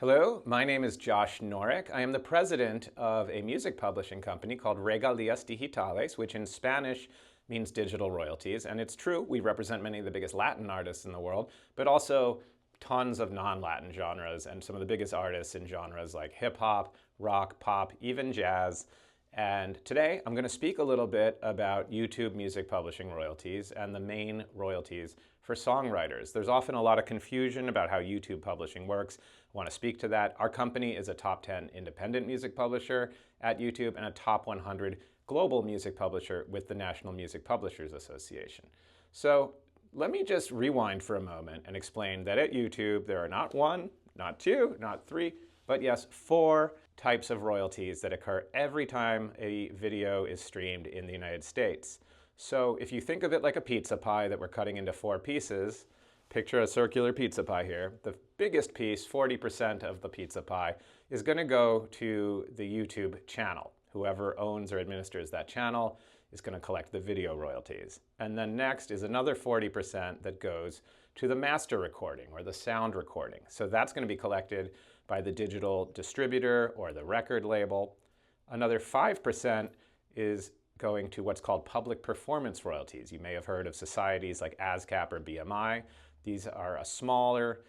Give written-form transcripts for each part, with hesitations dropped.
Hello, my name is Josh Norek. I am the president of a music publishing company called Regalias Digitales, which in Spanish means digital royalties. And it's true, we represent many of the biggest Latin artists in the world, but also tons of non-Latin genres and some of the biggest artists in genres like hip hop, rock, pop, even jazz. And today I'm going to speak a little bit about YouTube music publishing royalties and the main royalties for songwriters. There's often a lot of confusion about how YouTube publishing works. I want to speak to that. Our company is a top 10 independent music publisher at YouTube and a top 100 global music publisher with the National Music Publishers Association. So let me just rewind for a moment and explain that at YouTube there are not one, not two, not three, but yes, 4 types of royalties that occur every time a video is streamed in the United States. So if you think of it like a pizza pie that we're cutting into 4 pieces, picture a circular pizza pie here. The biggest piece, 40% of the pizza pie, is going to go to the YouTube channel. Whoever owns or administers that channel is going to collect the video royalties. And then next is another 40% that goes to the master recording or the sound recording. So that's going to be collected by the digital distributor or the record label. Another 5% is going to what's called public performance royalties. You may have heard of societies like ASCAP or BMI. These are a smaller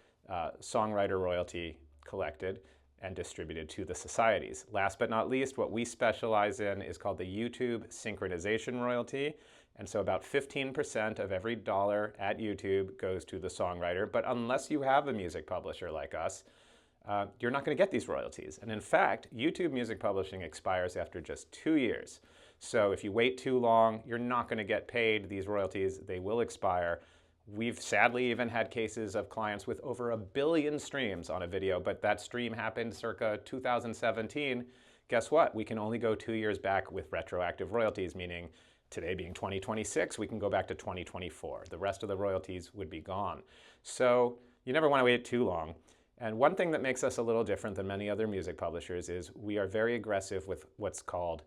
songwriter royalty collected and distributed to the societies. Last but not least, what we specialize in is called the YouTube synchronization royalty. And so about 15% of every dollar at YouTube goes to the songwriter. But unless you have a music publisher like us, you're not going to get these royalties. And in fact, YouTube music publishing expires after just 2 years. So if you wait too long, you're not going to get paid these royalties. They will expire. We've sadly even had cases of clients with over 1 billion streams on a video, but that stream happened circa 2017. Guess what? We can only go 2 years back with retroactive royalties, meaning today being 2026, we can go back to 2024. The rest of the royalties would be gone. So you never want to wait too long. And one thing that makes us a little different than many other music publishers is we are very aggressive with what's called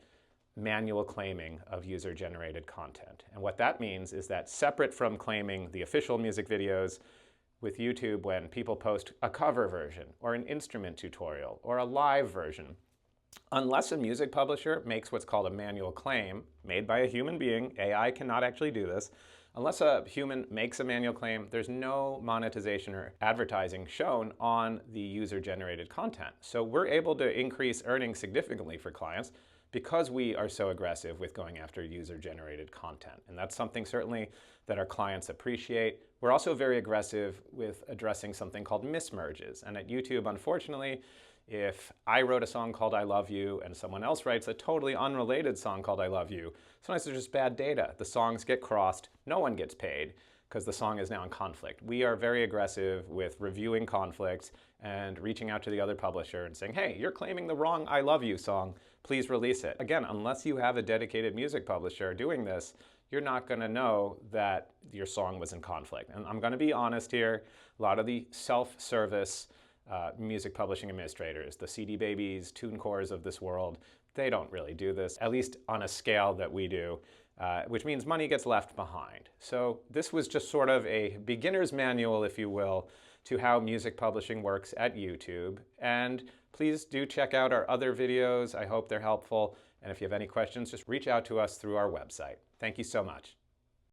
manual claiming of user-generated content. And what that means is that separate from claiming the official music videos with YouTube, when people post a cover version or an instrument tutorial or a live version, unless a music publisher makes what's called a manual claim made by a human being, AI cannot actually do this, unless a human makes a manual claim, there's no monetization or advertising shown on the user-generated content. So we're able to increase earnings significantly for clients because we are so aggressive with going after user-generated content. And that's something certainly that our clients appreciate. We're also very aggressive with addressing something called mismerges. And at YouTube, unfortunately, if I wrote a song called I Love You and someone else writes a totally unrelated song called I Love You, sometimes there's just bad data. The songs get crossed, no one gets paid because the song is now in conflict. We are very aggressive with reviewing conflicts and reaching out to the other publisher and saying, hey, you're claiming the wrong I Love You song, please release it. Again, unless you have a dedicated music publisher doing this, you're not going to know that your song was in conflict. And I'm going to be honest here, a lot of the self-service music publishing administrators, the CD Babies, TuneCores of this world, they don't really do this, at least on a scale that we do, which means money gets left behind. So this was just sort of a beginner's manual, if you will, to how music publishing works at YouTube. And please do check out our other videos. I hope they're helpful. And if you have any questions, just reach out to us through our website. Thank you so much.